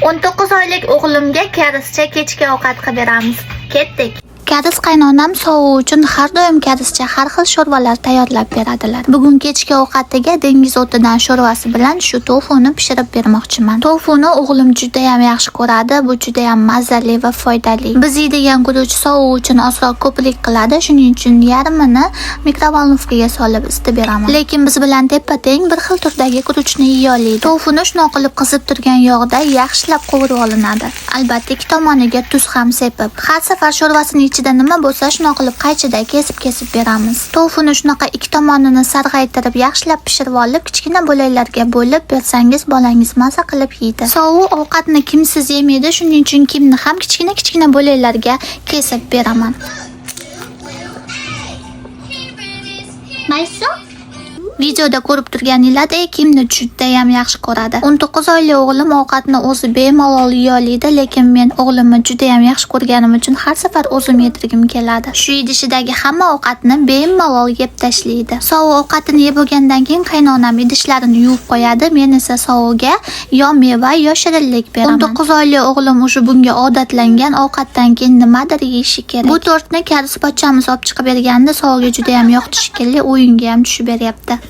19 oylik o'g'limga karischa kechki ovqat qilib beramiz. Ketdik. Karis qaynonam sovuq uchun har doim karischa har xil sho'rvalar tayyorlab beradilar. Bugun kechki ovqatiga dengiz o'tidan sho'rvasi bilan shu tofuni pishirib bermoqchiman. Tofuni o'g'lim juda ham yaxshi ko'radi. Bu juda ham mazali va foydali. Biz yeydigan guruch sovuq uchun ozroq ko'plik qiladi. Shuning uchun yarmini mikrovalnovkaga solib isitib beraman. Lekin biz bilan teppa-teng bir xil turdagi guruchni yeya oladi. Tofuni shunaqa qilib qizib turgan yog'da yaxshilab qovurib olinadi. Albatta ikki tomoniga tuz ham sepib. Har safar sho'rvasini ichida nima bo'lsa shunaqa qilib qaychida kesib beramiz. Tofuni shunaqa ikki tomonini sarg'aytirib yaxshilab pishirib olib, kichkina bo'laklarga bo'lib bersangiz bolangiz maza qilib yeydi. Sovuq ovqatni kimsiz yemaydi, shuning uchun kimni ham kichkina bo'laklarga kesib beraman. Maysa? Videoda ko'rib turganinglardek kimni juda ham yaxshi ko'radi. 19 oyli o'g'lim ovqatni o'zi bemalol yeya oladi, lekin men o'g'limni juda ham yaxshi ko'rganim uchun har safar o'zim yedirgim keladi. Shu idishidagi hamma ovqatni bemalol yeb tashlaydi. Sovuq ovqatini yeb bo'lgandan keyin qaynonam idishlarini yuvib qo'yadi. Men esa sovuqga yo meva yo shirinlik beraman. 19 oyli o'g'lim o'sha bunga odatlangan, ovqatdan keyin nimadir yeyishi kerak. Bu tortni karis pochchamiz olib chiqib berganda sovuqga juda ham yoqdi shekilli, o'yinga ham tushib beryapti.